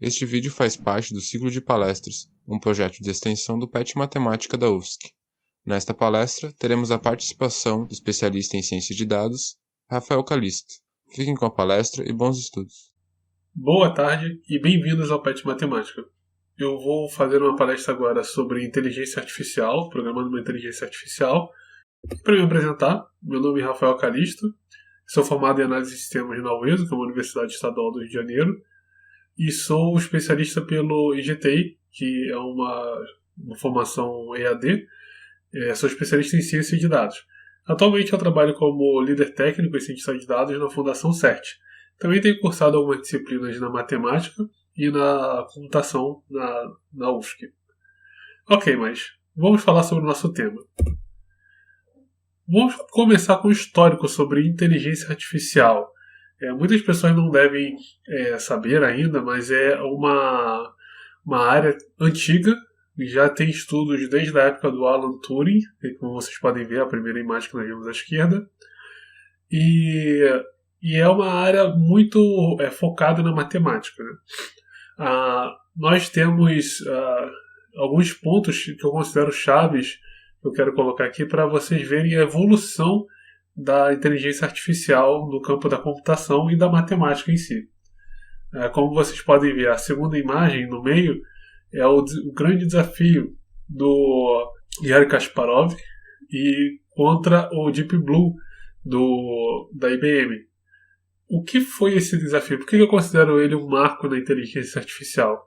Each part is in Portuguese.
Este vídeo faz parte do ciclo de palestras, um projeto de extensão do PET Matemática da UFSC. Nesta palestra, teremos a participação do especialista em ciência de dados, Rafael Calisto. Fiquem com a palestra e bons estudos. Boa tarde e bem-vindos ao PET Matemática. Eu vou fazer uma palestra agora sobre inteligência artificial, programando uma inteligência artificial. Para me apresentar, meu nome é Rafael Calisto, sou formado em análise de sistemas na UESO, que é uma universidade estadual do Rio de Janeiro, e sou especialista pelo IGTI, que é uma formação EAD. Sou especialista em ciência de dados. Atualmente eu trabalho como líder técnico em ciência de dados na Fundação CERT. Também tenho cursado algumas disciplinas na matemática e na computação na UFSC. Ok, mas vamos falar sobre o nosso tema. Vamos começar com o histórico sobre inteligência artificial. Muitas pessoas não devem saber ainda, mas é uma área antiga. Já tem estudos desde a época do Alan Turing, como vocês podem ver, a primeira imagem que nós vemos à esquerda. E é uma área muito focada na matemática. Né? Nós temos alguns pontos que eu considero chaves que eu quero colocar aqui para vocês verem a evolução da inteligência artificial no campo da computação e da matemática em si. Como vocês podem ver, a segunda imagem no meio é o grande desafio do Garry Kasparov e contra o Deep Blue da IBM. O que foi esse desafio? Por que eu considero ele um marco na inteligência artificial?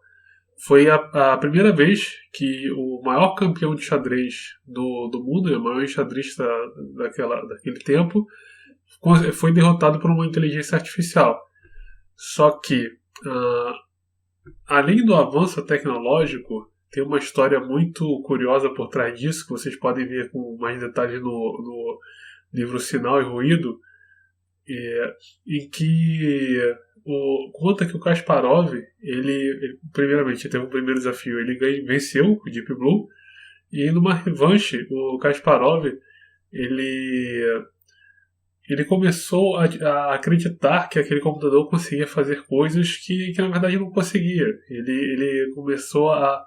Foi a primeira vez que o maior campeão de xadrez do mundo, o maior enxadrista daquele tempo, foi derrotado por uma inteligência artificial. Só que, além do avanço tecnológico, tem uma história muito curiosa por trás disso, que vocês podem ver com mais detalhes no livro Sinal e Ruído, em que conta que o Kasparov, ele primeiramente teve o primeiro desafio, ele venceu o Deep Blue, e numa revanche, o Kasparov, ele começou a acreditar que aquele computador conseguia fazer coisas que na verdade não conseguia. Ele começou a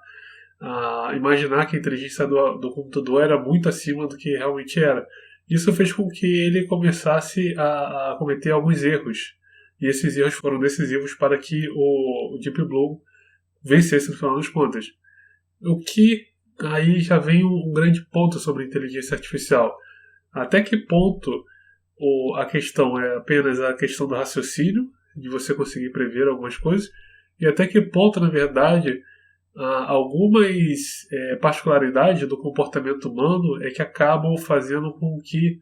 imaginar que a inteligência do computador era muito acima do que realmente era. Isso fez com que ele começasse a cometer alguns erros. E esses erros foram decisivos para que o Deep Blue vencesse no final das contas. O que aí já vem um grande ponto sobre a inteligência artificial. Até que ponto a questão é apenas a questão do raciocínio, de você conseguir prever algumas coisas, e até que ponto, na verdade, algumas particularidades do comportamento humano é que acabam fazendo com que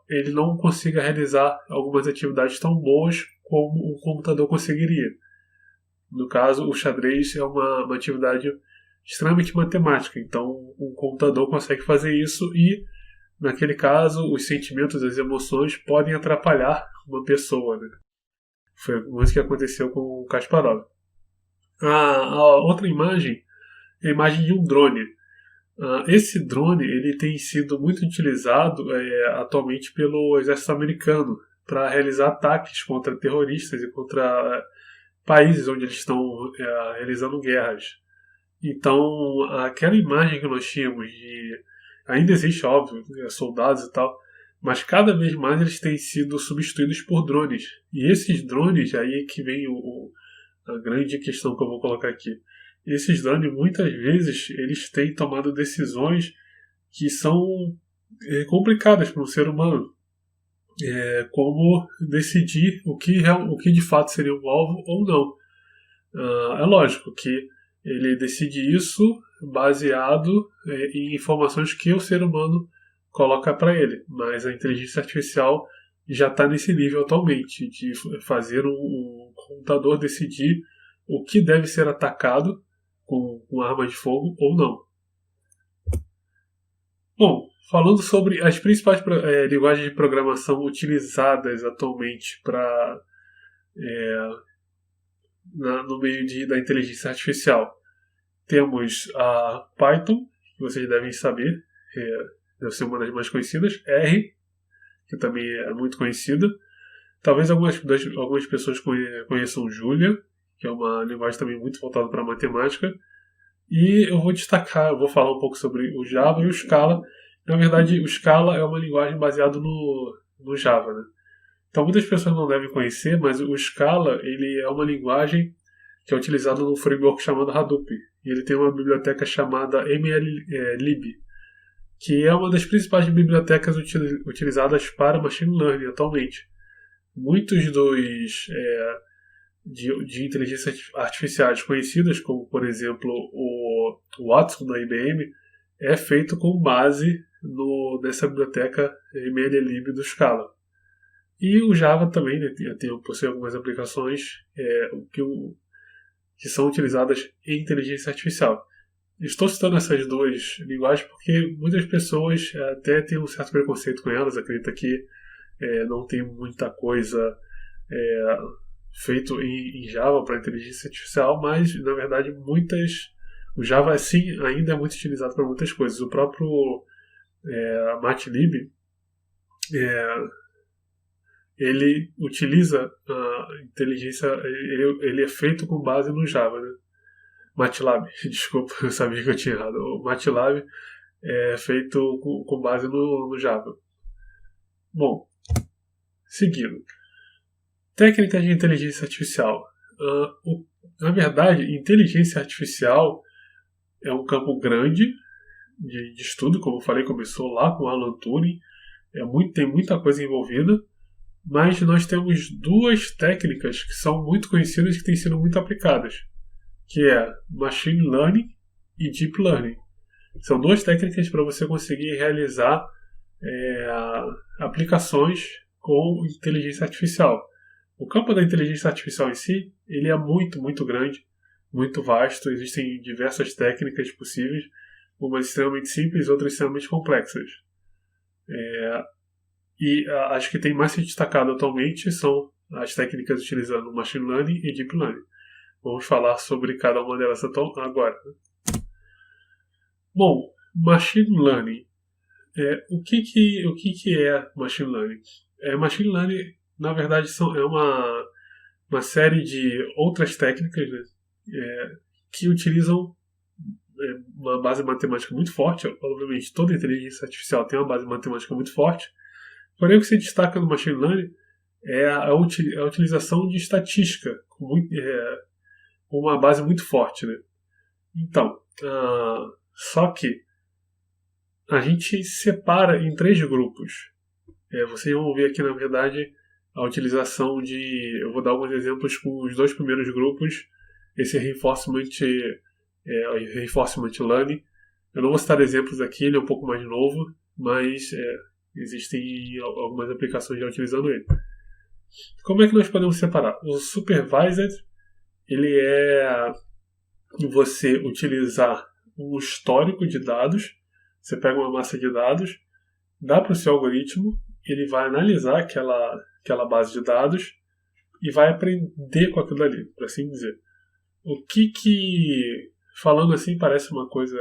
ele não consiga realizar algumas atividades tão boas como um computador conseguiria. No caso, o xadrez é uma atividade extremamente matemática, então um computador consegue fazer isso e, naquele caso, os sentimentos, as emoções podem atrapalhar uma pessoa. Né? Foi isso que aconteceu com o Kasparov. A outra imagem é a imagem de um drone. Esse drone ele tem sido muito utilizado atualmente pelo exército americano para realizar ataques contra terroristas e contra países onde eles estão realizando guerras. Então, aquela imagem que nós tínhamos ainda existe, óbvio, soldados e tal, mas cada vez mais eles têm sido substituídos por drones. E esses drones, aí que vem a grande questão que eu vou colocar aqui. Esses drones, muitas vezes, eles têm tomado decisões que são complicadas para um ser humano. Como decidir o que de fato seria um alvo ou não. É lógico que ele decide isso baseado em informações que o ser humano coloca para ele. Mas a inteligência artificial já está nesse nível atualmente, de fazer um computador decidir o que deve ser atacado com arma de fogo ou não. Bom, falando sobre as principais linguagens de programação utilizadas atualmente no meio da inteligência artificial, temos a Python, que vocês devem saber, deve ser uma das mais conhecidas, R, que também é muito conhecida. Talvez algumas pessoas conheçam Julia, que é uma linguagem também muito voltada para matemática. E eu vou falar um pouco sobre o Java e o Scala. Na verdade, o Scala é uma linguagem baseada no Java, né? Então muitas pessoas não devem conhecer, mas o Scala ele é uma linguagem que é utilizada num framework chamado Hadoop. E ele tem uma biblioteca chamada MLlib, que é uma das principais bibliotecas utilizadas para machine learning atualmente. Muitos de inteligências artificiais conhecidas, como por exemplo o Watson da IBM, é feito com base nessa biblioteca MLlib do Scala. E o Java também, né, possui algumas aplicações que são utilizadas em inteligência artificial. Estou citando essas duas linguagens porque muitas pessoas até têm um certo preconceito com elas, acreditam que não tem muita coisa feito em Java para inteligência artificial, mas na verdade o Java sim ainda é muito utilizado para muitas coisas. O próprio MATLib ele utiliza a inteligência, ele é feito com base no Java, né? MATLAB, desculpa, eu sabia que eu tinha errado. O MATLAB é feito com base no Java. Bom, seguindo. Técnicas de inteligência artificial. Na verdade, inteligência artificial é um campo grande de estudo, como eu falei, começou lá com Alan Turing, tem muita coisa envolvida, mas nós temos duas técnicas que são muito conhecidas e que têm sido muito aplicadas, que é Machine Learning e Deep Learning. São duas técnicas para você conseguir realizar aplicações com inteligência artificial. O campo da inteligência artificial em si, ele é muito, muito grande, muito vasto. Existem diversas técnicas possíveis, umas extremamente simples, outras extremamente complexas. E as que têm mais se destacado atualmente são as técnicas utilizando Machine Learning e Deep Learning. Vamos falar sobre cada uma delas agora. Bom, Machine Learning. O que é Machine Learning? Machine Learning, na verdade, é uma série de outras técnicas, né, que utilizam uma base matemática muito forte. Obviamente, toda inteligência artificial tem uma base matemática muito forte. Porém, o que se destaca no Machine Learning é a utilização de estatística com uma base muito forte, né? Então, só que a gente separa em 3 grupos. Vocês vão ver aqui, na verdade, a utilização eu vou dar alguns exemplos com os 2 primeiros grupos, esse Reinforcement Learning. Eu não vou citar exemplos aqui, ele é um pouco mais novo, mas existem algumas aplicações já utilizando ele. Como é que nós podemos separar? O Supervised, ele é você utilizar um histórico de dados. Você pega uma massa de dados, dá para o seu algoritmo, ele vai analisar aquela base de dados e vai aprender com aquilo ali, por assim dizer. O que falando assim parece uma coisa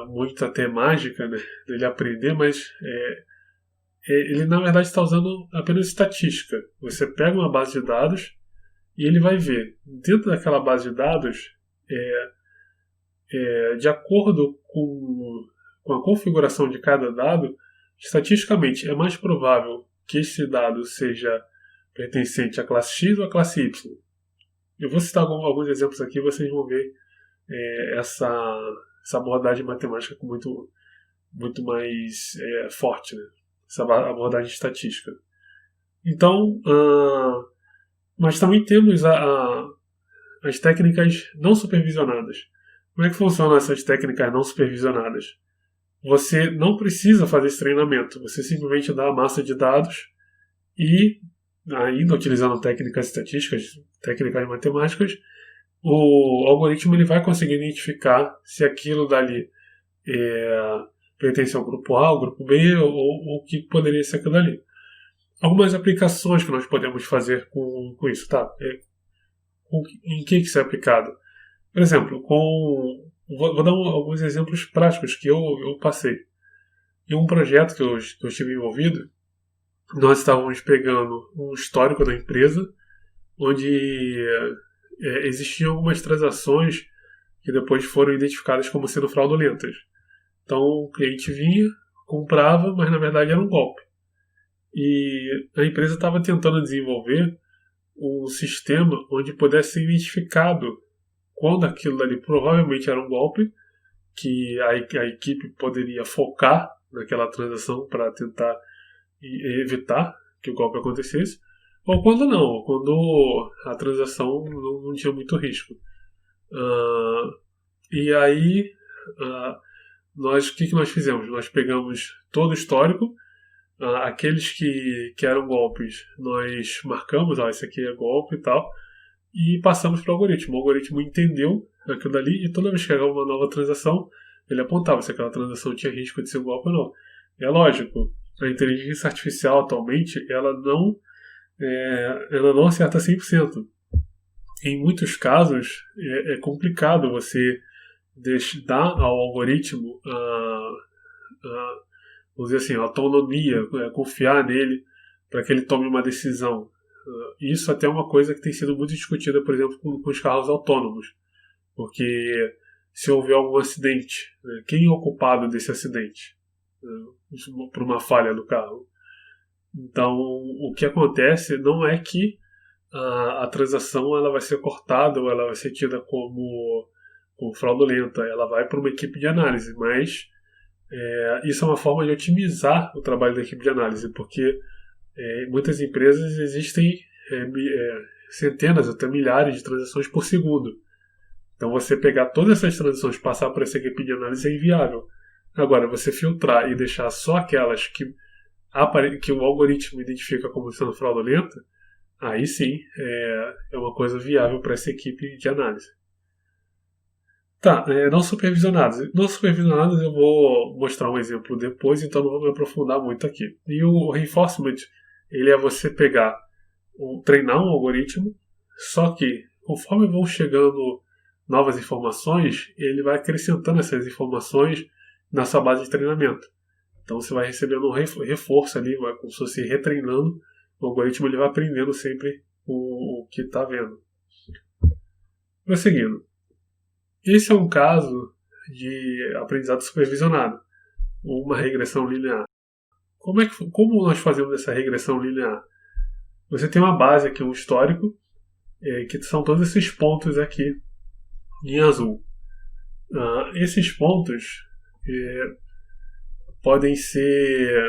muito até mágica, né, dele aprender, mas ele na verdade está usando apenas estatística. Você pega uma base de dados e ele vai ver dentro daquela base de dados, de acordo com a configuração de cada dado, estatisticamente é mais provável que esse dado seja pertencente à classe X ou à classe Y. Eu vou citar alguns exemplos aqui, vocês vão ver essa abordagem matemática com muito mais forte, né? Essa abordagem estatística. Então, nós também temos as técnicas não supervisionadas. Como é que funcionam essas técnicas não supervisionadas? Você não precisa fazer esse treinamento, você simplesmente dá a massa de dados e, ainda utilizando técnicas estatísticas, técnicas matemáticas, o algoritmo ele vai conseguir identificar se aquilo dali pertence ao grupo A, ao grupo B ou o que poderia ser aquilo dali. Algumas aplicações que nós podemos fazer com isso, tá? Em que isso é aplicado? Por exemplo, vou dar alguns exemplos práticos que eu passei. Em um projeto que eu estive envolvido, nós estávamos pegando um histórico da empresa onde existiam algumas transações que depois foram identificadas como sendo fraudulentas. Então o cliente vinha, comprava, mas na verdade era um golpe. E a empresa estava tentando desenvolver um sistema onde pudesse ser identificado quando aquilo dali provavelmente era um golpe, que a equipe poderia focar naquela transação para tentar evitar que o golpe acontecesse, ou quando não, quando a transação não tinha muito risco. E aí, o que nós fizemos? Nós pegamos todo o histórico, aqueles que eram golpes, nós marcamos, esse aqui é golpe e tal, e passamos para o algoritmo. O algoritmo entendeu aquilo dali e toda vez que chegava uma nova transação, ele apontava se aquela transação tinha risco de ser um golpe ou não. É lógico, a inteligência artificial atualmente, ela não acerta 100%. Em muitos casos, é complicado você dar ao algoritmo vamos dizer assim, a autonomia, confiar nele para que ele tome uma decisão. Isso até é uma coisa que tem sido muito discutida, por exemplo, com os carros autônomos. Porque se houver algum acidente, quem é o culpado desse acidente? Por uma falha do carro. Então, o que acontece não é que a transação ela vai ser cortada ou ela vai ser tida como fraudulenta. Ela vai para uma equipe de análise, mas isso é uma forma de otimizar o trabalho da equipe de análise, porque em muitas empresas existem centenas até milhares de transações por segundo. Então você pegar todas essas transações e passar por essa equipe de análise é inviável. Agora, você filtrar e deixar só aquelas que o algoritmo identifica como sendo fraudulenta, aí sim é uma coisa viável para essa equipe de análise. Tá, não supervisionados. Não supervisionados eu vou mostrar um exemplo depois, então não vou me aprofundar muito aqui. E o reinforcement, ele é você treinar um algoritmo, só que conforme vão chegando novas informações, ele vai acrescentando essas informações na sua base de treinamento. Então você vai recebendo um reforço ali, vai como se fosse retreinando, o algoritmo ele vai aprendendo sempre o que está vendo. Prosseguindo. Esse é um caso de aprendizado supervisionado, uma regressão linear. Como nós fazemos essa regressão linear? Você tem uma base aqui, um histórico, que são todos esses pontos aqui em azul. Esses pontos podem ser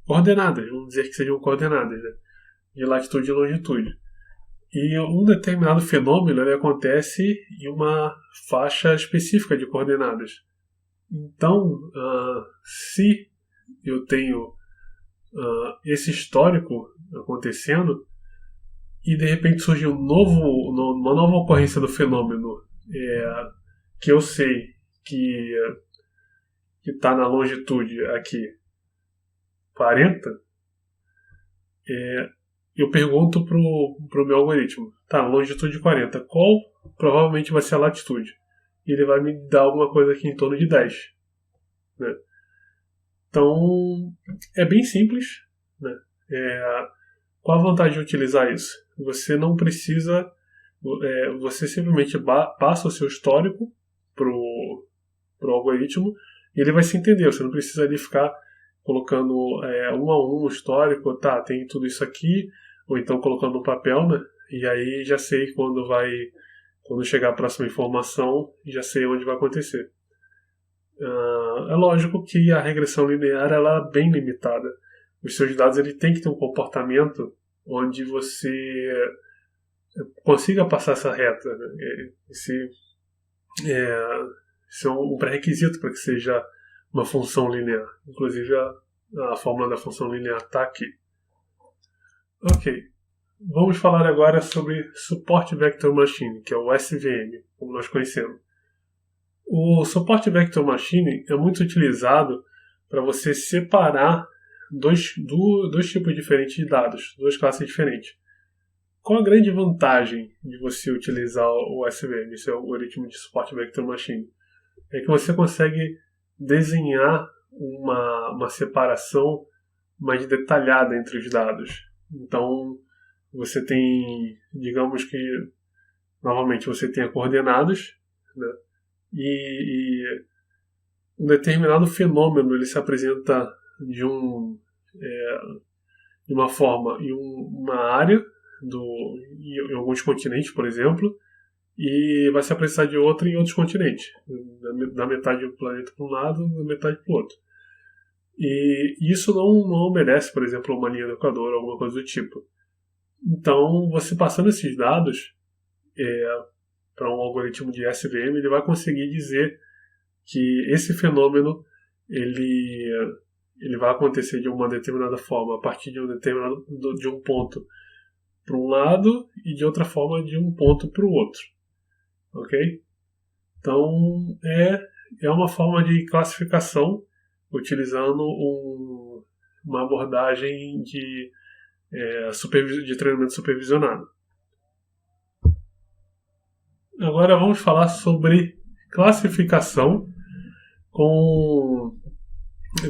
coordenadas, vamos dizer que sejam coordenadas, né? De latitude e longitude. E um determinado fenômeno ele acontece em uma faixa específica de coordenadas. Então, se eu tenho esse histórico acontecendo e de repente surge uma nova ocorrência do fenômeno que eu sei que está na longitude aqui 40, eu pergunto pro meu algoritmo, tá, longitude 40, qual provavelmente vai ser a latitude? E ele vai me dar alguma coisa aqui em torno de 10. Né? Então, é bem simples. Né? Qual a vantagem de utilizar isso? Você não precisa, você simplesmente passa o seu histórico pro algoritmo e ele vai se entender. Você não precisa ali ficar colocando um a um o histórico, tá, tem tudo isso aqui, ou então colocando no papel, né? E aí já sei quando chegar a próxima informação, já sei onde vai acontecer. É lógico que a regressão linear ela é bem limitada. Os seus dados ele tem que ter um comportamento onde você consiga passar essa reta. Né? Esse é um pré-requisito para que seja uma função linear. Inclusive a fórmula da função linear está aqui. Ok. Vamos falar agora sobre Support Vector Machine, que é o SVM, como nós conhecemos. O Support Vector Machine é muito utilizado para você separar dois tipos diferentes de dados, duas classes diferentes. Qual a grande vantagem de você utilizar o SVM, esse algoritmo de Support Vector Machine? É que você consegue desenhar uma separação mais detalhada entre os dados. Então, você tem, digamos que, novamente, você tem coordenadas, né? E um determinado fenômeno ele se apresenta de uma forma em uma área em alguns continentes, por exemplo, e vai se apresentar de outra em outros continentes, da metade do planeta para um lado, da metade para o outro. E isso não obedece, por exemplo, a uma linha do Equador ou alguma coisa do tipo. Então, você passando esses dados para um algoritmo de SVM, ele vai conseguir dizer que esse fenômeno ele vai acontecer de uma determinada forma a partir de um ponto para um lado e de outra forma de um ponto para o outro, ok? Então é uma forma de classificação utilizando uma abordagem de treinamento supervisionado. Agora vamos falar sobre classificação com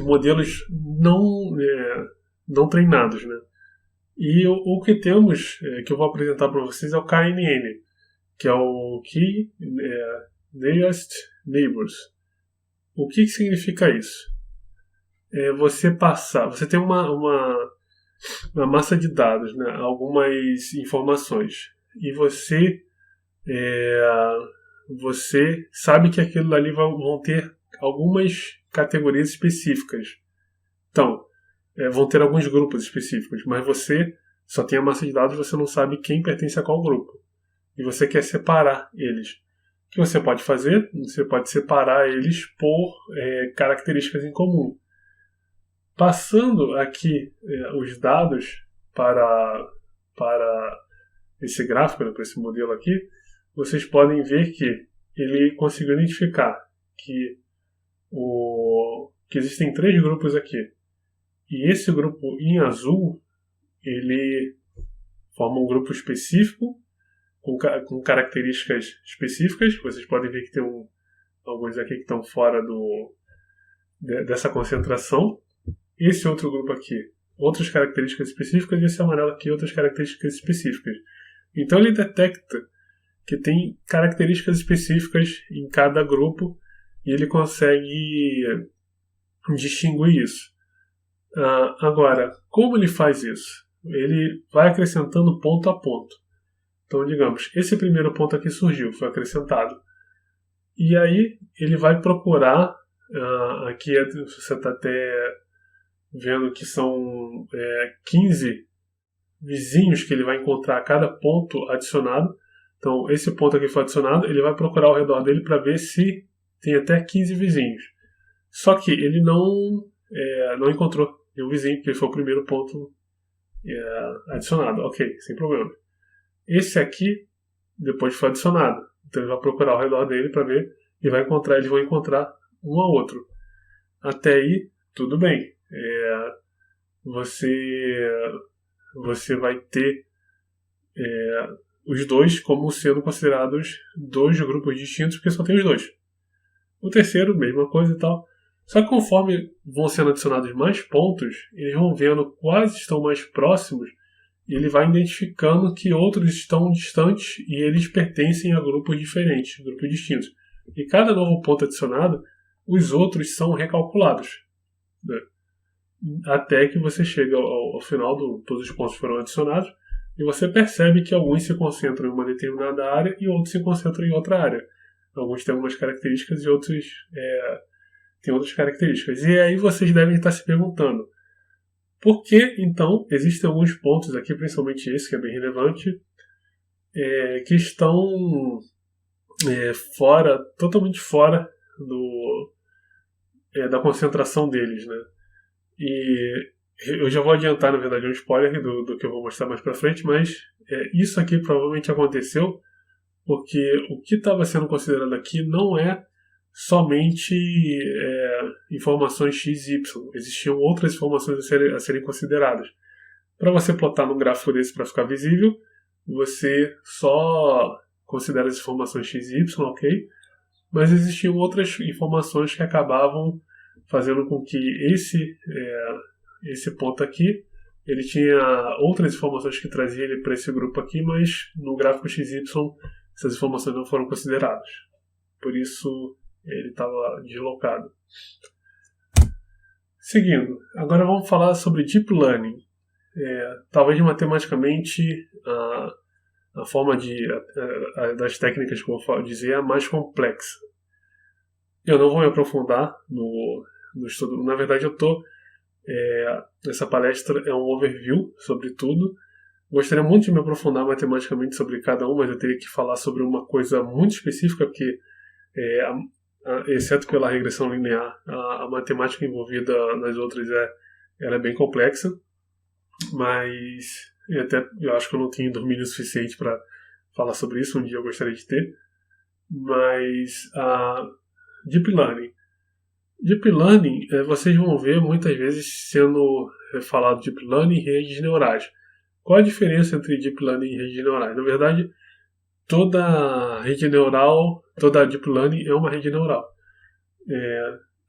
modelos não treinados, né? E o que temos, que eu vou apresentar para vocês, é o KNN, que é o Key Nearest Neighbors. O que significa isso? Você tem uma massa de dados, né? Algumas informações, e você sabe que aquilo ali vão ter algumas categorias específicas. Então, vão ter alguns grupos específicos, mas você só tem a massa de dados e você não sabe quem pertence a qual grupo. E você quer separar eles. O que você pode fazer? Você pode separar eles por características em comum. Passando aqui os dados para esse gráfico, né, para esse modelo aqui, vocês podem ver que ele conseguiu identificar que existem 3 grupos aqui. E esse grupo em azul, ele forma um grupo específico, com características específicas. Vocês podem ver que tem alguns aqui que estão fora dessa concentração. Esse outro grupo aqui, outras características específicas, e esse amarelo aqui, outras características específicas. Então ele detecta que tem características específicas em cada grupo e ele consegue distinguir isso. Agora, como ele faz isso? Ele vai acrescentando ponto a ponto. Então, digamos, esse primeiro ponto aqui surgiu, foi acrescentado. E aí ele vai procurar, aqui você está até vendo que são 15 vizinhos que ele vai encontrar a cada ponto adicionado. Então, esse ponto aqui foi adicionado, ele vai procurar ao redor dele para ver se tem até 15 vizinhos. Só que ele não encontrou nenhum vizinho, porque foi o primeiro ponto adicionado. Ok, sem problema. Esse aqui, depois foi adicionado. Então ele vai procurar ao redor dele para ver e eles vão encontrar um ao outro. Até aí, tudo bem. Você vai ter os dois como sendo considerados 2 grupos distintos, porque só tem os 2. O terceiro, mesma coisa e tal. Só que conforme vão sendo adicionados mais pontos, eles vão vendo quais estão mais próximos e ele vai identificando que outros estão distantes e eles pertencem a grupos diferentes, grupos distintos. E cada novo ponto adicionado, os outros são recalculados, né? Até que você chega ao final, todos os pontos foram adicionados, e você percebe que alguns se concentram em uma determinada área e outros se concentram em outra área. Alguns têm algumas características e outros têm outras características. E aí vocês devem estar se perguntando, por que, então, existem alguns pontos aqui, principalmente esse, que é bem relevante, que estão totalmente fora da concentração deles, né? E eu já vou adiantar, na verdade, um spoiler do que eu vou mostrar mais pra frente, mas isso aqui provavelmente aconteceu porque o que estava sendo considerado aqui não é somente informações x e y. Existiam outras informações a serem consideradas. Para você plotar num gráfico desse para ficar visível, você só considera as informações x e y, ok? Mas existiam outras informações que acabavam fazendo com que esse ponto aqui ele tinha outras informações que trazia ele para esse grupo aqui, mas no gráfico XY essas informações não foram consideradas. Por isso ele estava deslocado. Seguindo, agora vamos falar sobre Deep Learning. Talvez matematicamente a forma das técnicas que eu vou dizer é a mais complexa. Eu não vou me aprofundar no estudo. Na verdade, essa palestra é um overview sobre tudo. Gostaria muito de me aprofundar matematicamente sobre cada um, mas eu teria que falar sobre uma coisa muito específica, porque, exceto pela regressão linear, a matemática envolvida nas outras ela é bem complexa. Mas eu acho que eu não tenho domínio suficiente para falar sobre isso. Um dia eu gostaria de ter. Mas Deep Learning. Deep Learning, vocês vão ver muitas vezes sendo falado Deep Learning e redes neurais. Qual a diferença entre Deep Learning e redes neurais? Na verdade, toda Deep Learning é uma rede neural.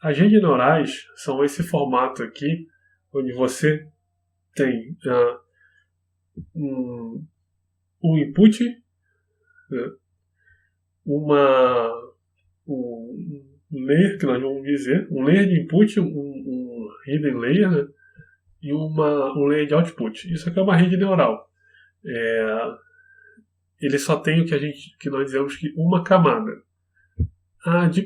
As redes neurais são esse formato aqui, onde você tem um input, né, um layer, que nós vamos dizer, um layer de input, um hidden layer, né, e um layer de output. Isso aqui é uma rede neural. Ele só tem que nós dizemos que uma camada.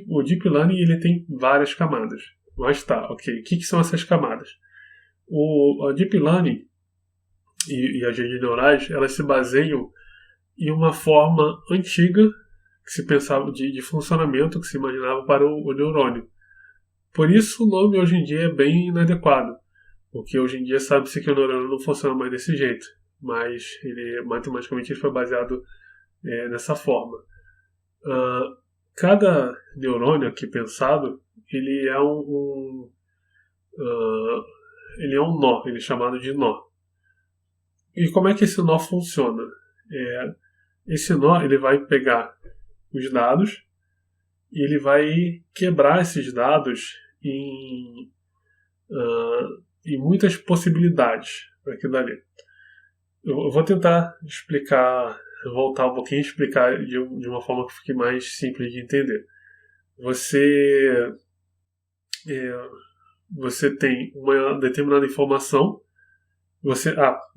O Deep Learning ele tem várias camadas. Mas tá, ok. O que são essas camadas? O Deep Learning e as redes neurais, elas se baseiam em uma forma antiga que se pensava de funcionamento, que se imaginava para o neurônio. Por isso o nome hoje em dia é bem inadequado, porque hoje em dia sabe-se que o neurônio não funciona mais desse jeito, mas matematicamente ele foi baseado nessa forma. Cada neurônio aqui pensado, ele é ele é um nó, ele é chamado de nó. E como é que esse nó funciona? Esse nó ele vai pegar os dados e ele vai quebrar esses dados em muitas possibilidades aqui dali. Eu vou tentar voltar um pouquinho e explicar de uma forma que fique mais simples de entender. Você tem uma determinada informação.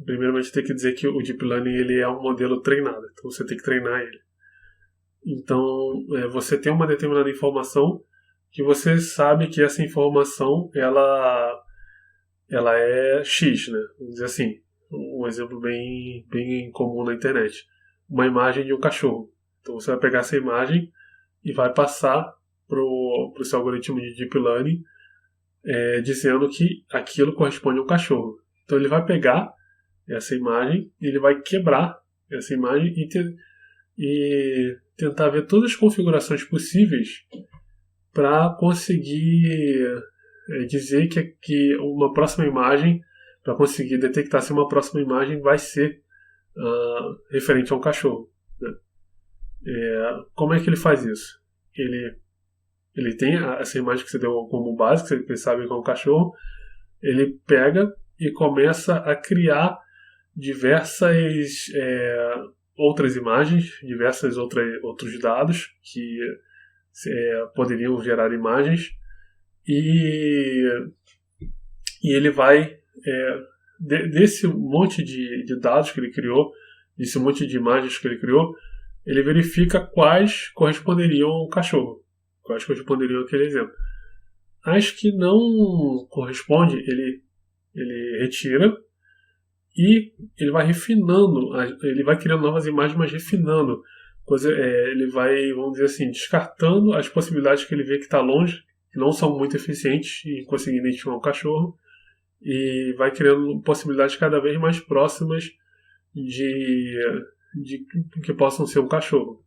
Primeiramente tem que dizer que o Deep Learning ele é um modelo treinado, então você tem que treinar ele. Então, você tem uma determinada informação que você sabe que essa informação ela é X, né? Vamos dizer assim, um exemplo bem, bem comum na internet. Uma imagem de um cachorro. Então você vai pegar essa imagem e vai passar para o seu algoritmo de Deep Learning dizendo que aquilo corresponde a um cachorro. Então ele vai pegar essa imagem, ele vai quebrar essa imagem e tentar ver todas as configurações possíveis para conseguir dizer que uma próxima imagem, para conseguir detectar se uma próxima imagem vai ser referente a um cachorro. Né? Como é que ele faz isso? Ele tem essa imagem que você deu como base, que você sabe que é um cachorro, ele pega e começa a criar diversas outras imagens, diversos outros dados que poderiam gerar imagens e ele vai desse monte de dados que ele criou, desse monte de imagens que ele criou, ele verifica quais corresponderiam ao cachorro, quais corresponderiam àquele exemplo. As que não correspondem, ele retira e ele vai refinando, ele vai criando novas imagens, mas refinando. Ele vai, vamos dizer assim, descartando as possibilidades que ele vê que está longe, que não são muito eficientes em conseguir identificar um cachorro, e vai criando possibilidades cada vez mais próximas de que possam ser um cachorro.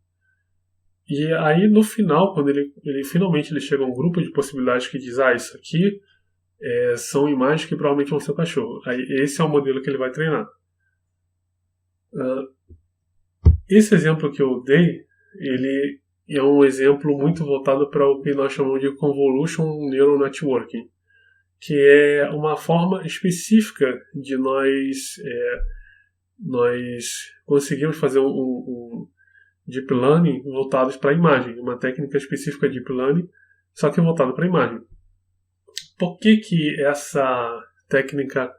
E aí no final, quando ele finalmente chega a um grupo de possibilidades que diz, isso aqui são imagens que provavelmente vão ser o cachorro. Aí esse é o modelo que ele vai treinar. Esse exemplo que eu dei, ele é um exemplo muito voltado para o que nós chamamos de Convolution Neural Networking, que é uma forma específica de nós conseguimos fazer um Deep Learning voltados para a imagem, uma técnica específica de Deep Learning, só que voltada para a imagem. Por que essa técnica,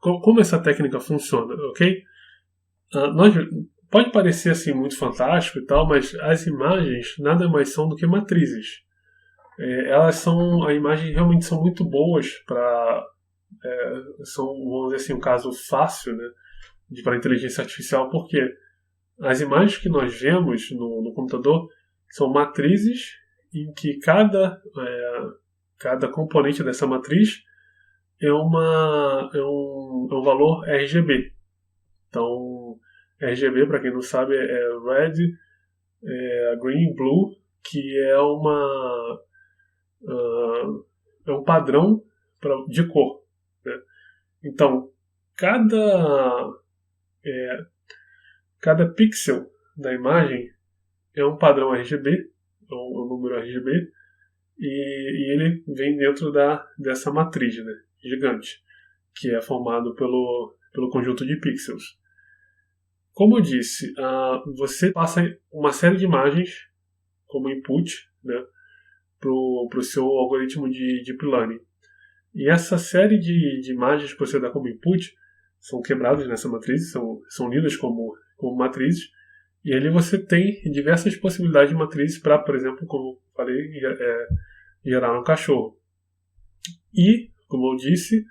como essa técnica funciona, ok? Pode parecer assim muito fantástico e tal, mas as imagens nada mais são do que matrizes. As imagens realmente são muito boas para, vamos dizer assim, um caso fácil, né, para inteligência artificial, porque as imagens que nós vemos no computador são matrizes em que cada componente dessa matriz é um valor RGB. Então, RGB, para quem não sabe, é Red, Green, Blue, que é um padrão de cor, né? Então, cada pixel da imagem é um padrão RGB, é um número RGB, e ele vem dentro dessa matriz, né, gigante, que é formado pelo conjunto de pixels. Como eu disse, você passa uma série de imagens como input, né, para o seu algoritmo de Deep Learning. E essa série de imagens que você dá como input são quebradas nessa matriz, são lidas como matrizes, e ali você tem diversas possibilidades de matrizes para, por exemplo, como eu falei, gerar um cachorro. E, como eu disse,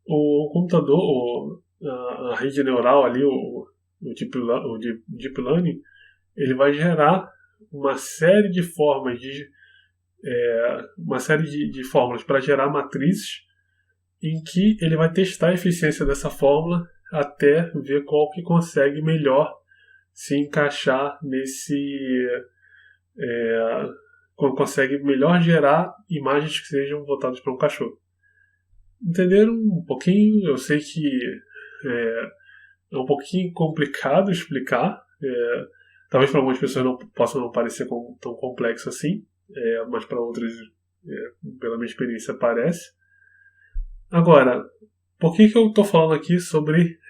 o computador, a rede neural ali, o Deep Learning, ele vai gerar uma série de formas de fórmulas para gerar matrizes, em que ele vai testar a eficiência dessa fórmula até ver qual que consegue melhor se encaixar consegue melhor gerar imagens que sejam voltadas para um cachorro. Entenderam um pouquinho? Eu sei que é um pouquinho complicado explicar. Talvez para algumas pessoas possa não parecer tão complexo assim, mas para outras, pela minha experiência, parece. Agora, por que eu estou falando aqui sobre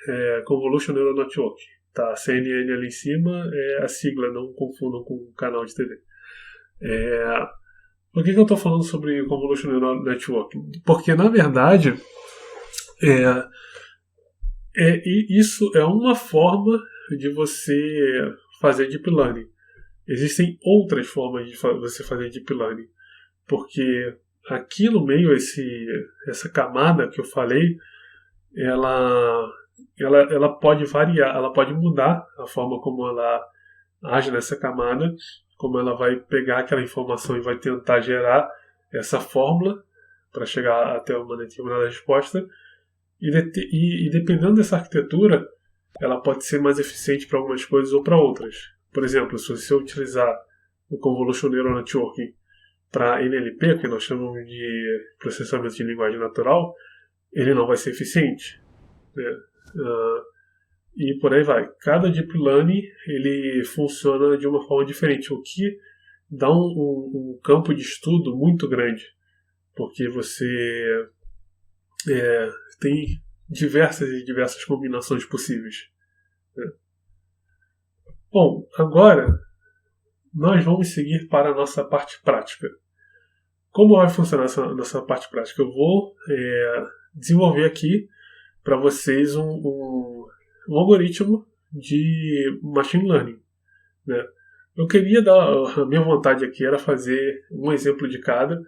Convolution Neural Network? Tá, CNN ali em cima é a sigla, não confundam com o canal de TV. Por que eu estou falando sobre Convolution Neural Network? Porque, na verdade, isso é uma forma de você fazer Deep Learning. Existem outras formas de você fazer Deep Learning, porque aqui no meio, essa camada que eu falei, ela pode variar, ela pode mudar a forma como ela age nessa camada, como ela vai pegar aquela informação e vai tentar gerar essa fórmula para chegar até uma determinada resposta, e dependendo dessa arquitetura, ela pode ser mais eficiente para algumas coisas ou para outras. Por exemplo, se você utilizar o Convolution Neural Network para NLP, que nós chamamos de processamento de linguagem natural, ele não vai ser eficiente, né? E por aí vai. Cada Deep Learning ele funciona de uma forma diferente, o que dá um campo de estudo muito grande, porque você tem diversas combinações possíveis, né? Bom, agora nós vamos seguir para a nossa parte prática. Como vai funcionar essa nossa parte prática? Eu vou desenvolver aqui para vocês um algoritmo de machine learning, né? Eu queria a minha vontade aqui era fazer um exemplo de cada,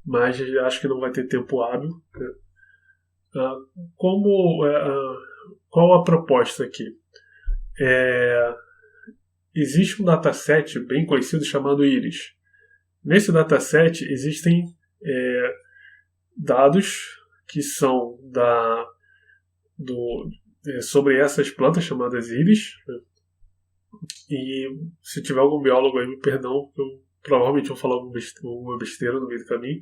mas acho que não vai ter tempo hábil, né? Qual a proposta aqui? Existe um dataset bem conhecido chamado IRIS. Nesse dataset existem dados que são sobre essas plantas chamadas íris, né? E se tiver algum biólogo aí, me perdão, eu provavelmente vou falar alguma besteira no meio do caminho,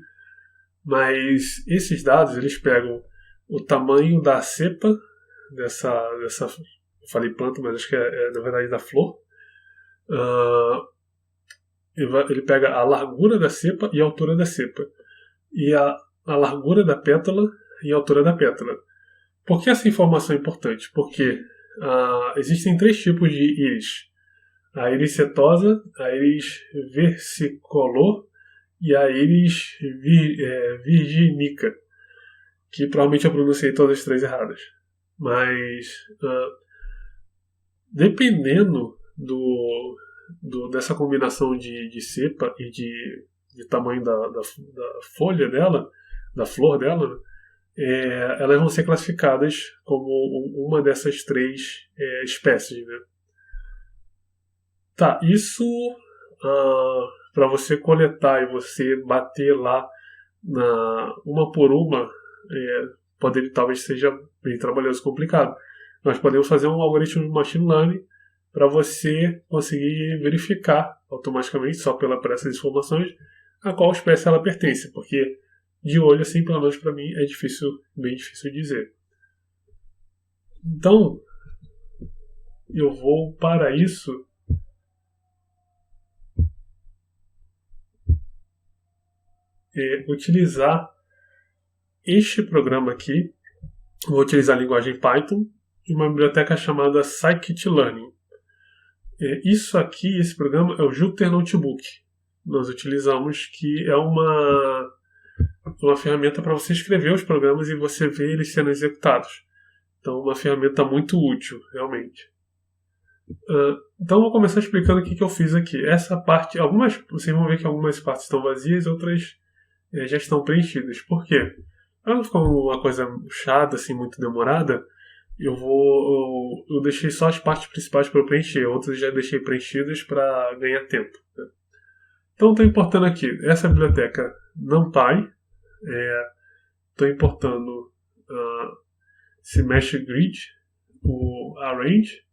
mas esses dados eles pegam o tamanho da cepa dessa eu falei planta, mas acho que na verdade da flor. Ele pega a largura da cepa e a altura da cepa. E a largura da pétala e a altura da pétala. Por que essa informação é importante? Porque existem 3 tipos de íris. A íris setosa, a íris versicolor e a íris virginica, que provavelmente eu pronunciei todas as 3 erradas. Mas, dependendo dessa combinação de cepa e de tamanho da folha dela, da flor dela, né, elas vão ser classificadas como uma dessas 3 espécies. Né? Tá, isso para você coletar e você bater lá uma por uma, talvez seja bem trabalhoso e complicado. Nós podemos fazer um algoritmo de machine learning para você conseguir verificar automaticamente, só por essas informações, a qual espécie ela pertence, porque de olho, assim, pelo menos para mim, é bem difícil dizer. Então, eu vou, para isso, utilizar este programa aqui. Vou utilizar a linguagem Python e uma biblioteca chamada Scikit-learn. Esse programa é o Jupyter Notebook. Nós utilizamos, que é uma ferramenta para você escrever os programas e você ver eles sendo executados. Então, uma ferramenta muito útil, realmente. Então, vou começar explicando o que eu fiz aqui. Essa parte, vocês vão ver que algumas partes estão vazias, outras já estão preenchidas. Por quê? Para não ficar uma coisa chata, assim, muito demorada, eu deixei só as partes principais para eu preencher. Outras já deixei preenchidas para ganhar tempo. Né? Então, estou importando aqui essa biblioteca NumPy. Estou importando esse mesh grid, o arrange,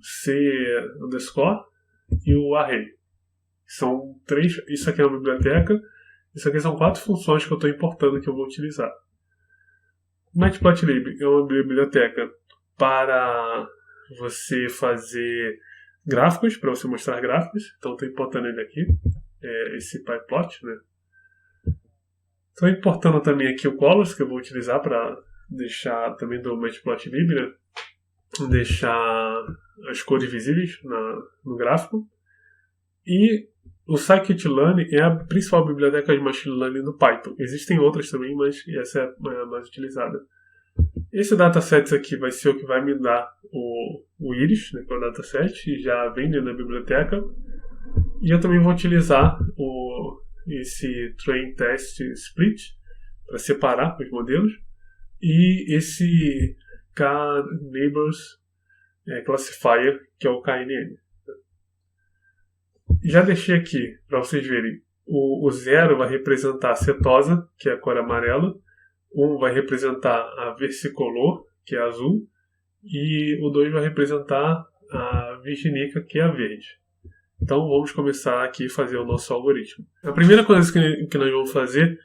c_, e o array. São 3. Isso aqui é uma biblioteca. Isso aqui são 4 funções que eu estou importando, que eu vou utilizar. Matplotlib é uma biblioteca para você fazer gráficos, para você mostrar gráficos. Então, estou importando ele aqui, esse pyplot, né? Estou importando também aqui o colors, que eu vou utilizar para deixar também do Matplotlib, né? Deixar as cores visíveis no gráfico. E o Scikit-learn é a principal biblioteca de machine learning do Python. Existem outras também, mas essa é a mais utilizada. Esse dataset aqui vai ser o que vai me dar o íris, né, que é o dataset, e já vem dentro da biblioteca. E eu também vou utilizar esse train test split para separar os modelos, e esse K-neighbors classifier, que é o KNN. Já deixei aqui para vocês verem. O 0 vai representar a setosa, que é a cor amarela. 1 vai representar a versicolor, que é azul. E o 2 vai representar a virginica, que é a verde. Então vamos começar aqui a fazer o nosso algoritmo. A primeira coisa que nós vamos fazer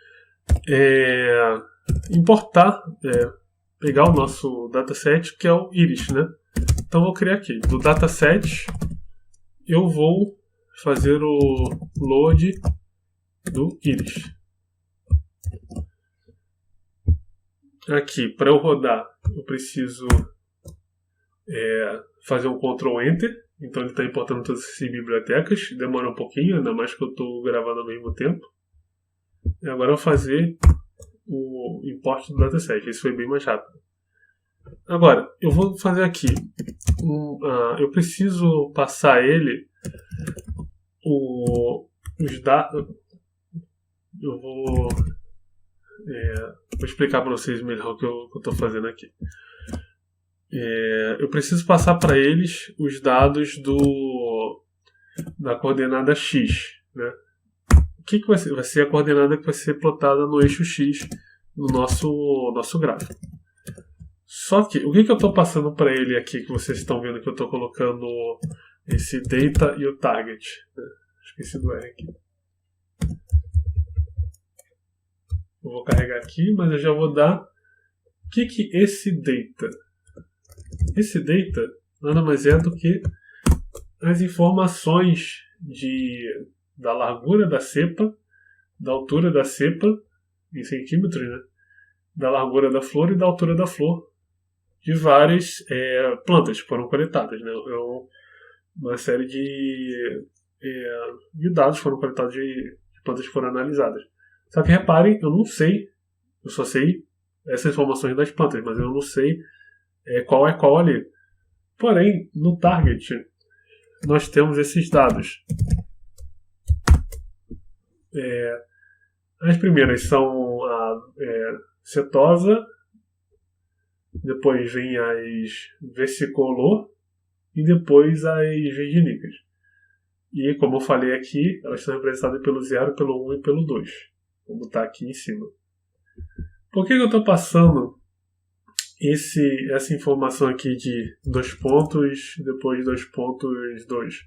é importar, pegar o nosso dataset, que é o íris, né? Então vou criar aqui. Do dataset eu vou fazer o load do íris. Aqui, para eu rodar, eu preciso fazer um Ctrl Enter. Então ele está importando todas essas bibliotecas. Demora um pouquinho, ainda mais que eu estou gravando ao mesmo tempo. E agora eu vou fazer o import do dataset. Esse foi bem mais rápido. Agora, eu vou fazer aqui. Eu preciso passar ele os dados. Eu vou explicar para vocês melhor o que eu estou fazendo aqui. Eu preciso passar para eles os dados da coordenada x, né? O que vai ser? Vai ser a coordenada que vai ser plotada no eixo x no nosso gráfico. Só que, o que eu estou passando para ele aqui, que vocês estão vendo que eu estou colocando esse data e o target, né? Esqueci do R aqui. Eu vou carregar aqui, mas eu já vou dar o que esse data. Esse data nada mais é do que as informações da largura da cepa, da altura da cepa em centímetros, né, da largura da flor e da altura da flor de várias plantas que foram coletadas. Né? Uma série de dados foram coletados de plantas que foram analisadas. Só que reparem, eu não sei, eu só sei essas informações das plantas, mas eu não sei qual é qual ali. Porém, no target, nós temos esses dados. As primeiras são a setosa, depois vem as versicolor e depois as virginicas. E, como eu falei aqui, elas são representadas pelo 0, pelo 1 e pelo 2. Vamos botar aqui em cima. Por que eu estou passando essa informação aqui de 2 pontos, depois 2 pontos, 2?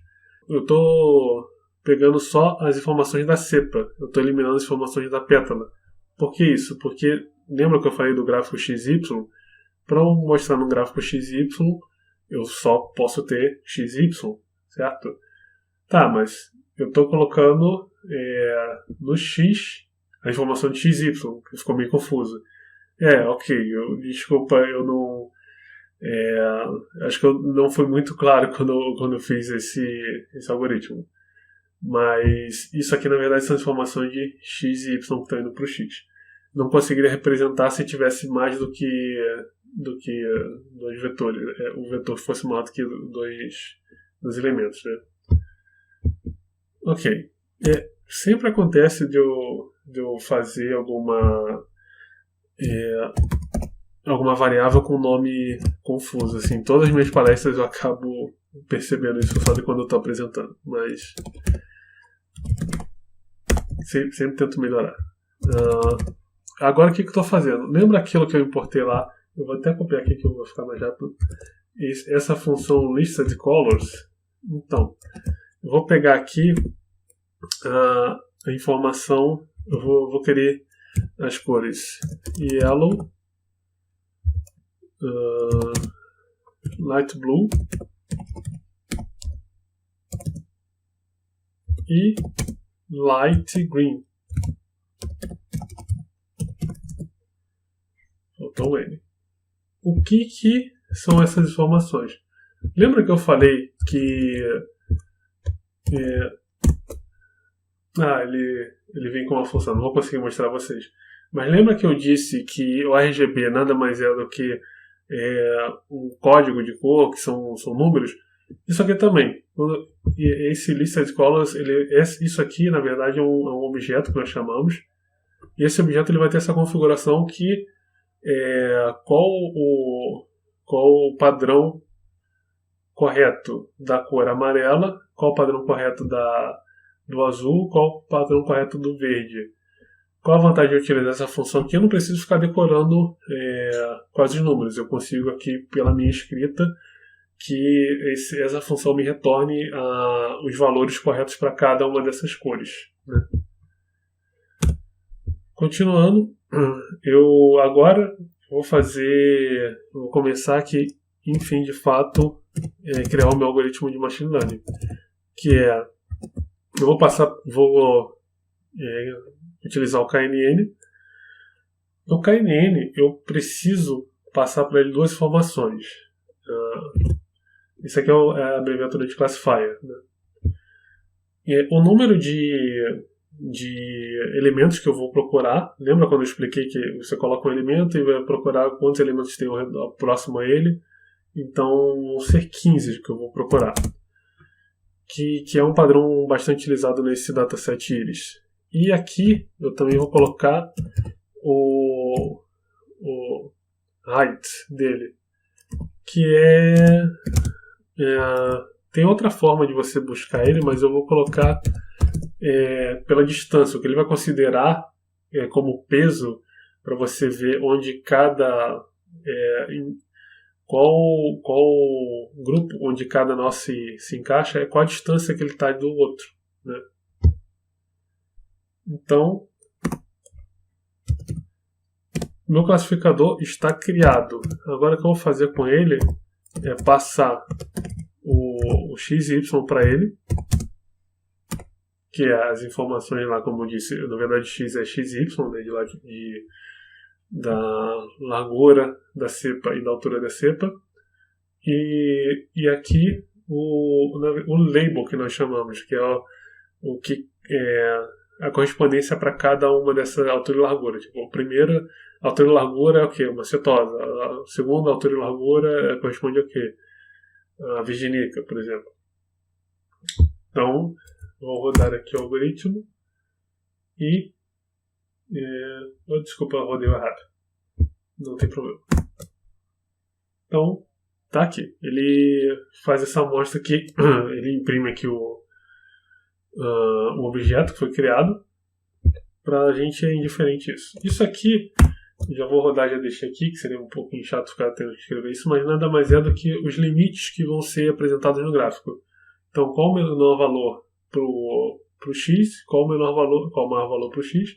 Eu estou pegando só as informações da cepa. Eu estou eliminando as informações da pétala. Por que isso? Porque, lembra que eu falei do gráfico XY? Para eu mostrar no gráfico XY, eu só posso ter XY, certo? Tá, mas eu estou colocando no X a informação de XY, que ficou meio confuso. Ok, desculpa, eu não... acho que eu não fui muito claro quando eu fiz esse algoritmo. Mas isso aqui, na verdade, são informações de X e Y que estão indo para o X. Não conseguiria representar se tivesse mais do que 2 vetores. O vetor fosse maior do que dois elementos, né? Ok. Sempre acontece de eu fazer alguma variável com nome confuso. Assim, todas as minhas palestras eu acabo percebendo isso só de quando eu estou apresentando. Mas sempre tento melhorar. Agora o que eu estou fazendo? Lembra aquilo que eu importei lá? Eu vou até copiar aqui que eu vou ficar mais rápido. Essa função listed_colors. Então, eu vou pegar aqui a informação. Eu vou querer as cores yellow, light blue e light green. Faltou ele. O que são essas informações? Lembra que eu falei que ele vem com uma função, não vou conseguir mostrar a vocês. Mas lembra que eu disse que o RGB nada mais é do que um código de cor, que são números? Isso aqui também. Esse listed_colors, isso aqui na verdade é um objeto que nós chamamos. E esse objeto ele vai ter essa configuração que qual o padrão correto da cor amarela, qual o padrão correto do azul, qual o padrão correto do verde. Qual a vantagem de utilizar essa função aqui? Eu não preciso ficar decorando quais os números. Eu consigo aqui, pela minha escrita, que essa função me retorne os valores corretos para cada uma dessas cores. Né? Continuando, eu agora vou começar aqui, enfim, de fato, criar o meu algoritmo de machine learning, que eu vou utilizar o KNN. No KNN, eu preciso passar para ele 2 informações. Isso aqui é a abreviatura de classifier. Né? O número de elementos que eu vou procurar. Lembra quando eu expliquei que você coloca um elemento e vai procurar quantos elementos tem próximo a ele? Então, vão ser 15 que eu vou procurar. Que é um padrão bastante utilizado nesse dataset Iris. E aqui eu também vou colocar o height dele, que tem outra forma de você buscar ele, mas eu vou colocar pela distância, o que ele vai considerar como peso, para você ver onde qual grupo onde cada nó se encaixa, qual a distância que ele está do outro. Né? Então, meu classificador está criado. Agora o que eu vou fazer com ele é passar o XY para ele, que é as informações lá, como eu disse, na verdade x é xy, né, da largura da cepa e da altura da cepa. E aqui o label que nós chamamos, que é o que é a correspondência para cada uma dessas altura e largura. Tipo, a primeira altura e largura é o quê? Uma cetose. A segunda altura e largura corresponde ao quê? A virginica, por exemplo. Então, vou rodar aqui o algoritmo e... desculpa, eu rodei errado. Não tem problema. Então, tá aqui. Ele faz essa amostra aqui, ele imprime aqui o objeto que foi criado. Pra gente é indiferente isso. Isso aqui, já vou rodar, já deixei aqui, que seria um pouquinho chato ficar tendo que escrever isso, mas nada mais é do que os limites que vão ser apresentados no gráfico. Então, qual o menor valor pro x, qual o maior valor pro x,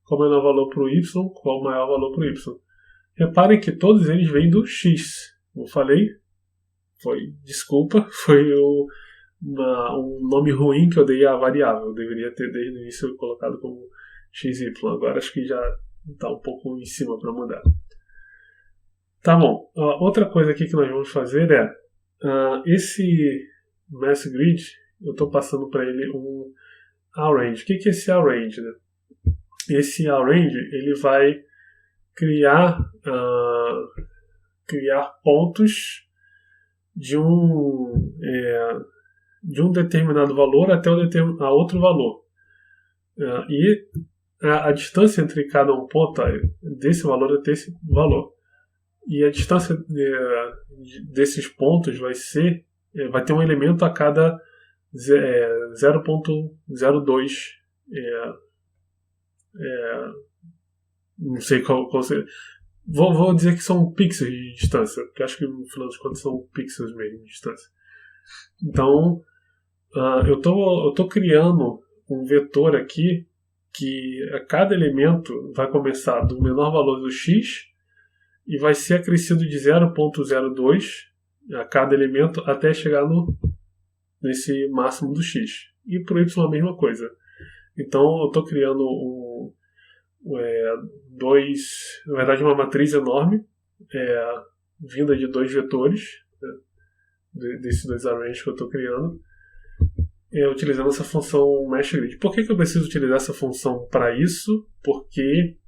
qual o menor valor pro y, qual o maior valor pro y. Reparem que todos eles vêm do x. Como eu falei, foi um nome ruim que eu dei à variável. Eu deveria ter desde o início colocado como XY. Agora acho que já está um pouco em cima para mudar. Tá bom. Outra coisa aqui que nós vamos fazer é esse Mass Grid, eu estou passando para ele um Arrange. O que é esse Arrange? Né? Esse Arrange ele vai criar pontos de um determinado valor até a outro valor. E a distância entre cada um ponto desse valor até esse valor. E a distância desses pontos vai ter um elemento a cada 0.02. Não sei qual seria. Vou dizer que são pixels de distância, porque acho que no final das contas são pixels mesmo de distância. Então, eu tô criando um vetor aqui que a cada elemento vai começar do menor valor do x e vai ser acrescido de 0.02 a cada elemento até chegar nesse máximo do x. E para o y a mesma coisa. Então eu estou criando na verdade uma matriz enorme vinda de dois vetores, né, desses dois arrays que eu estou criando, utilizando essa função MeshGrid. Por que eu preciso utilizar essa função para isso? Porque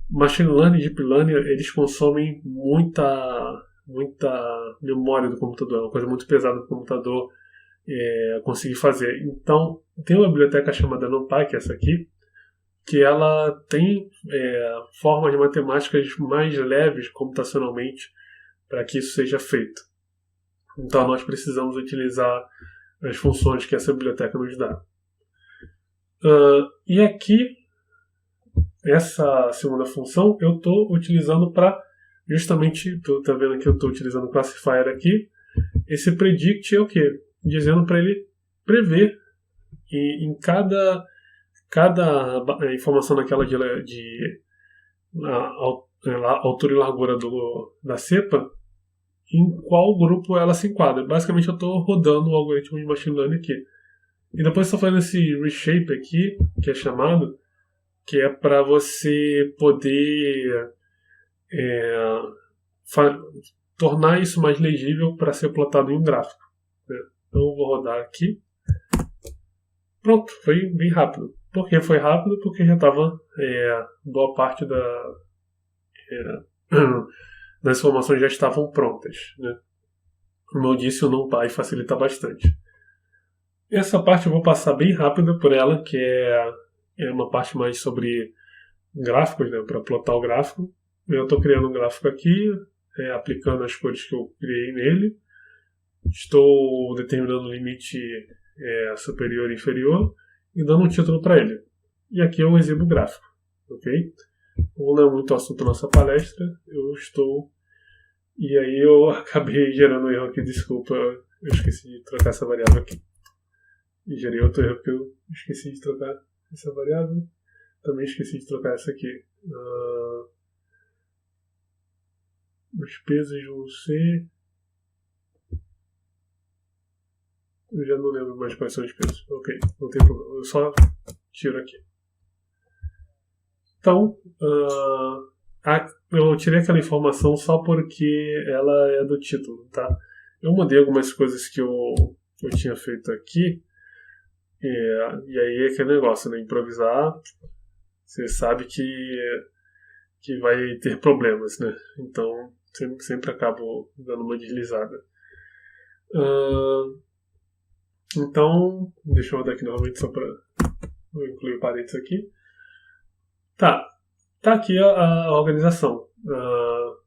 Machine Learning e Deep Learning eles consomem muita memória do computador, é uma coisa muito pesada do computador conseguir fazer. Então, tem uma biblioteca chamada NumPy, que é essa aqui, que ela tem formas matemáticas mais leves computacionalmente para que isso seja feito. Então, nós precisamos utilizar as funções que essa biblioteca nos dá. E aqui, essa segunda função, eu estou utilizando para justamente, tá vendo que eu estou utilizando o classifier aqui, esse predict é o quê? Dizendo para ele prever em cada informação naquela de altura e largura da cepa, em qual grupo ela se enquadra. Basicamente eu estou rodando o algoritmo de machine learning aqui. E depois estou fazendo esse reshape aqui, que é chamado, que é para você poder tornar isso mais legível para ser plotado em um gráfico. Né? Então eu vou rodar aqui. Pronto, foi bem rápido. Por que foi rápido? Porque já estava boa parte das informações já estavam prontas. Né? Como eu disse, o NumPy facilita bastante. Essa parte eu vou passar bem rápido por ela, que é uma parte mais sobre gráficos, né, para plotar o gráfico. Eu estou criando um gráfico aqui, aplicando as cores que eu criei nele. Estou determinando o limite superior e inferior e dando um título para ele. E aqui eu exibo o gráfico. Ok? Não é muito assunto da nossa palestra. E aí eu acabei gerando um erro aqui, desculpa. Eu esqueci de trocar essa variável aqui. E gerei outro erro porque eu esqueci de trocar essa variável. Também esqueci de trocar essa aqui. Os pesos vão ser Eu já não lembro mais quais são os pesos. Ok, não tem problema. Eu só tiro aqui. Então, eu tirei aquela informação só porque ela é do título, tá? Eu mudei algumas coisas que eu tinha feito aqui. E aí é aquele negócio, né? Improvisar, você sabe que vai ter problemas, né? Então, sempre acabo dando uma deslizada. Então, deixa eu rodar aqui novamente só para eu incluir parênteses aqui. Tá aqui a organização.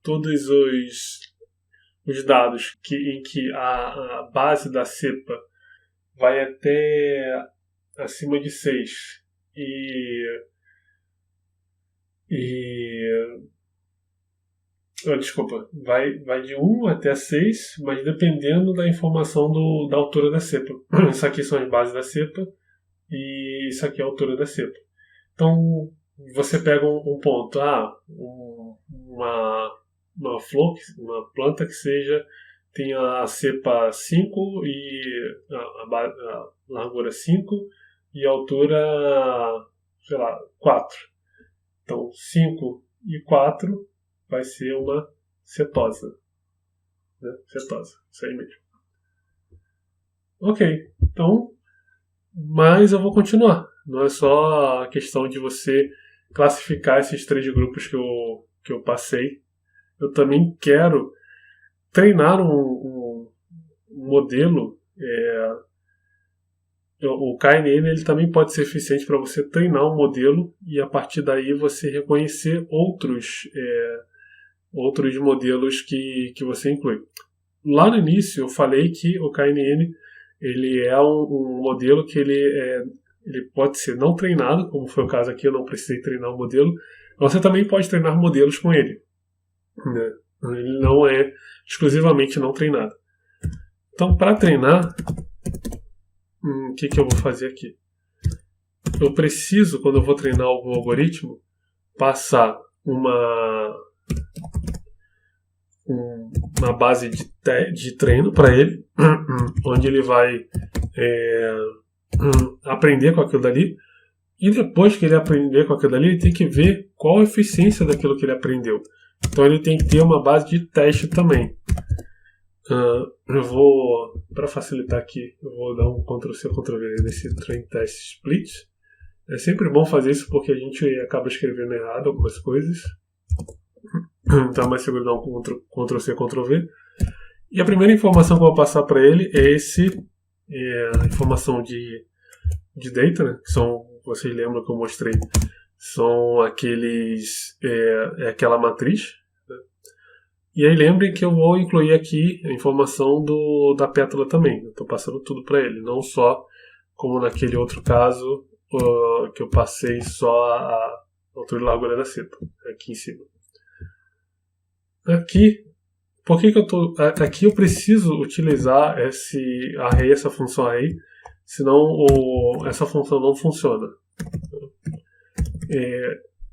Todos os dados em que a base da cepa vai até acima de 6 desculpa, vai de 1 até 6, mas dependendo da informação da altura da cepa. Isso aqui são as bases da cepa e isso aqui é a altura da cepa. Então, você pega um ponto, uma flor, uma planta que tenha a cepa 5 e a largura 5 e a altura, sei lá, 4. Então, 5 e 4 vai ser uma cetosa. Né? Cetosa, isso aí mesmo. Ok, então, mas eu vou continuar. Não é só a questão de você classificar esses 3 grupos que eu passei. Eu também quero treinar um modelo. O KNN ele também pode ser eficiente para você treinar um modelo e a partir daí você reconhecer outros modelos que você inclui. Lá no início eu falei que o KNN ele é um modelo que ele pode ser não treinado, como foi o caso aqui, eu não precisei treinar o modelo. Você também pode treinar modelos com ele. Né? Ele não é exclusivamente não treinado. Então, para treinar, o que eu vou fazer aqui? Eu preciso, quando eu vou treinar algum algoritmo, passar uma base de treino para ele, onde ele vai aprender com aquilo dali, e depois que ele aprender com aquilo dali, ele tem que ver qual a eficiência daquilo que ele aprendeu. Então ele tem que ter uma base de teste também. Eu vou, para facilitar aqui, eu vou dar um Ctrl+C, Ctrl+V nesse Train Test Split. É sempre bom fazer isso porque a gente acaba escrevendo errado algumas coisas. Então é mais seguro dar um Ctrl+C, Ctrl+V. E a primeira informação que eu vou passar para ele é a informação de data, né? Que são, vocês lembram que eu mostrei, são aquela matriz. Né? E aí lembrem que eu vou incluir aqui a informação da pétala também. Eu estou passando tudo para ele, não só como naquele outro caso que eu passei só a altura e largura da cepa, aqui em cima. Aqui, por que eu tô aqui? Eu preciso utilizar esse array, essa função array, senão essa função não funciona.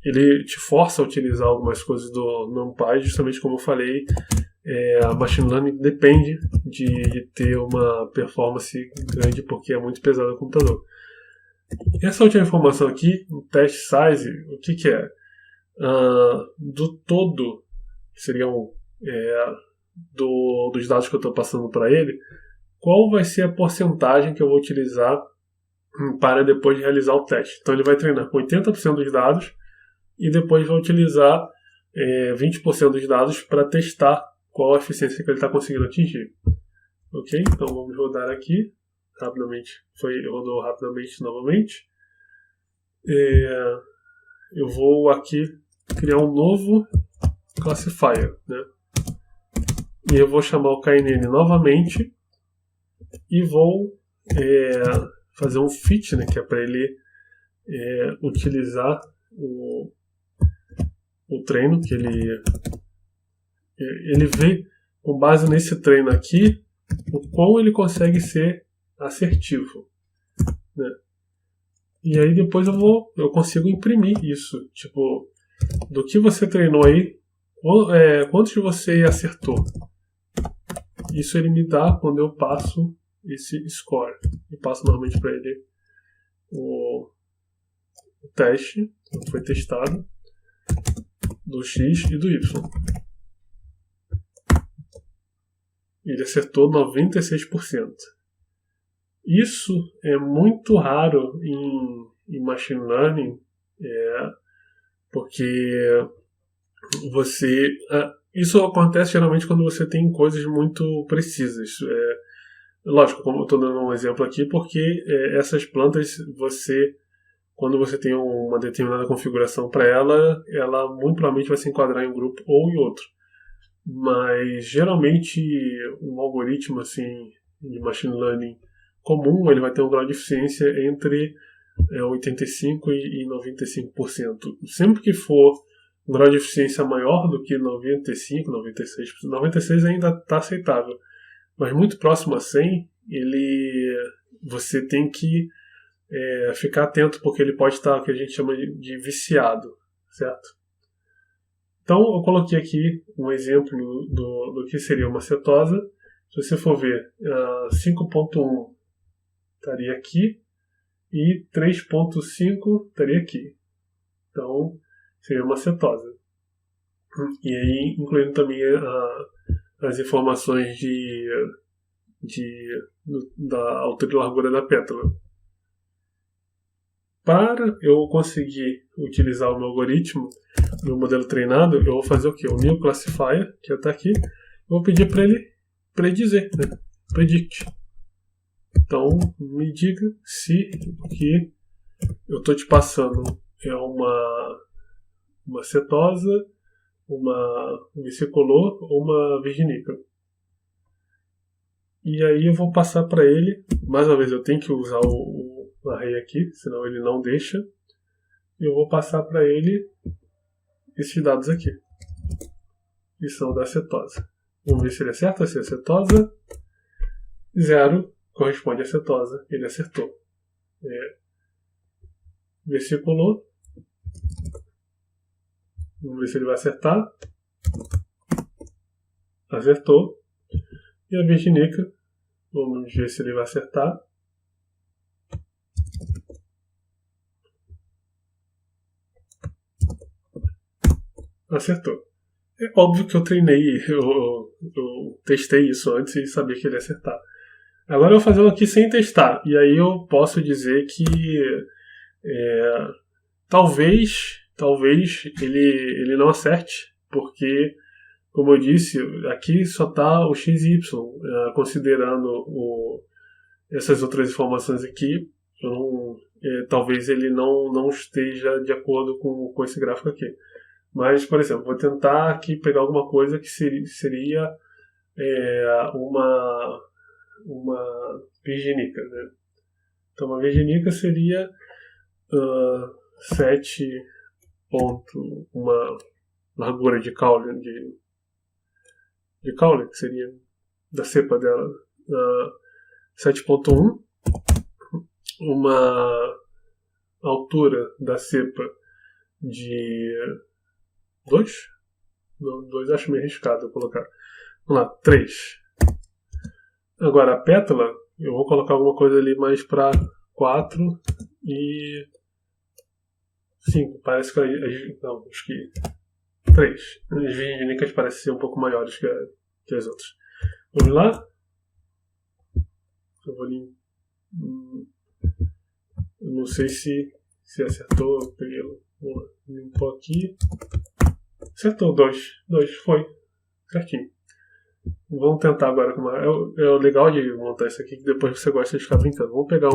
Ele te força a utilizar algumas coisas do NumPy, justamente como eu falei, a machine learning depende de ter uma performance grande porque é muito pesado o computador. Essa última informação aqui, o test size, o que é? Do todo, que seriam dos dados que eu estou passando para ele, qual vai ser a porcentagem que eu vou utilizar para depois de realizar o teste. Então ele vai treinar com 80% dos dados e depois vai utilizar 20% dos dados para testar qual a eficiência que ele está conseguindo atingir. Ok? Então vamos rodar aqui rapidamente. Rodou rapidamente novamente. Eu vou aqui criar um novo classifier, né? E eu vou chamar o KNN novamente e vou fazer um fit, né, que é para ele utilizar o treino que ele vê com base nesse treino aqui o quão ele consegue ser assertivo, né? E aí depois eu consigo imprimir isso, tipo, do que você treinou aí, quantos você acertou. Isso ele me dá quando eu passo esse score e passo normalmente para ele o teste que foi testado do X e do Y. Ele acertou 96%. Isso é muito raro em machine learning, porque isso acontece geralmente quando você tem coisas muito precisas. Lógico, como eu estou dando um exemplo aqui, porque essas plantas, quando você tem uma determinada configuração para ela muito provavelmente vai se enquadrar em um grupo ou em outro. Mas geralmente um algoritmo assim de machine learning comum, ele vai ter um grau de eficiência entre 85% e 95%. Sempre que for um grau de eficiência maior do que 95%, 96%, 96% ainda está aceitável. Mas muito próximo a 100%, você tem que ficar atento, porque ele pode estar o que a gente chama de viciado, certo? Então, eu coloquei aqui um exemplo do que seria uma cetose. Se você for ver, 5.1 estaria aqui e 3.5 estaria aqui. Então, seria uma cetose. E aí, incluindo também as informações da altura e largura da pétala. Para eu conseguir utilizar o meu algoritmo, meu modelo treinado, eu vou fazer o quê? O new classifier, que está aqui, eu vou pedir para ele predizer, né? Predict. Então, me diga se o que eu estou te passando é uma cetosa, uma vesicolor ou uma virginica. E aí eu vou passar para ele, mais uma vez eu tenho que usar o array aqui, senão ele não deixa. Eu vou passar para ele esses dados aqui, que são da cetose. Vamos ver se ele acerta, se é cetosa. 0 corresponde à cetosa, ele acertou. Vesicolor. Vamos ver se ele vai acertar. Acertou. E a virginica, vamos ver se ele vai acertar. Acertou. É óbvio que eu treinei, eu testei isso antes e sabia que ele ia acertar. Agora eu vou fazer um aqui sem testar. E aí eu posso dizer que talvez ele não acerte, porque, como eu disse, aqui só está o x e y, considerando essas outras informações aqui, talvez ele não esteja de acordo com esse gráfico aqui. Mas, por exemplo, vou tentar aqui pegar alguma coisa que seria uma virginica, né? Então, uma virginica seria 7 uma largura de caule, de caule, que seria da cepa dela, 7.1, uma altura da cepa de 2? Não, 2 acho meio arriscado eu colocar. Vamos lá, 3. Agora a pétala, eu vou colocar alguma coisa ali mais para 4 e 5. Parece que não, acho que 3. As virginicas parecem ser um pouco maiores que as outras. Vamos lá? Eu vou eu não sei se acertou. Eu peguei, limpou aqui. Acertou 2. 2 foi. Certinho. Vamos tentar agora. É o legal de montar isso aqui, que depois você gosta de ficar brincando. Vamos pegar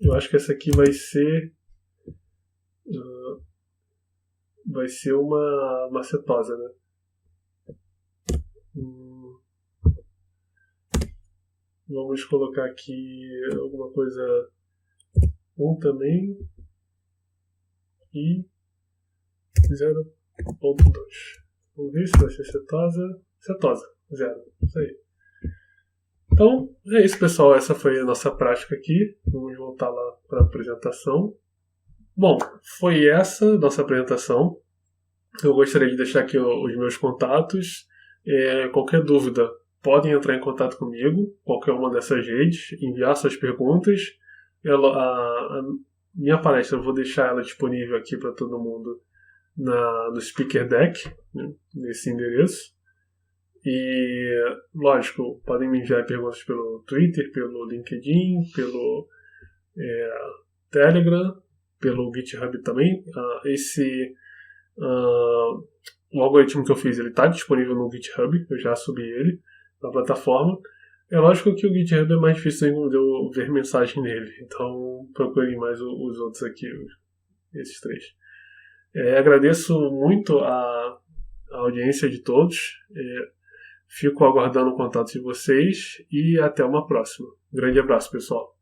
eu acho que essa aqui vai ser uma cetosa, né? Vamos colocar aqui alguma coisa 1 também e 0.2. Vamos ver se vai ser cetosa. Cetosa, 0. Isso aí. Então, é isso, pessoal. Essa foi a nossa prática aqui. Vamos voltar lá para a apresentação. Bom, foi essa nossa apresentação. Eu gostaria de deixar aqui os meus contatos. Qualquer dúvida, podem entrar em contato comigo, qualquer uma dessas redes, enviar suas perguntas. A minha palestra eu vou deixar ela disponível aqui para todo mundo no Speaker Deck, né, nesse endereço. E, lógico, podem me enviar perguntas pelo Twitter, pelo LinkedIn, pelo Telegram, pelo GitHub também. O algoritmo que eu fiz, ele está disponível no GitHub, eu já subi ele na plataforma. É lógico que o GitHub é mais difícil de eu ver mensagem nele, então procurem mais os outros aqui, esses 3. Agradeço muito a audiência de todos, fico aguardando o contato de vocês e até uma próxima. Grande abraço, pessoal.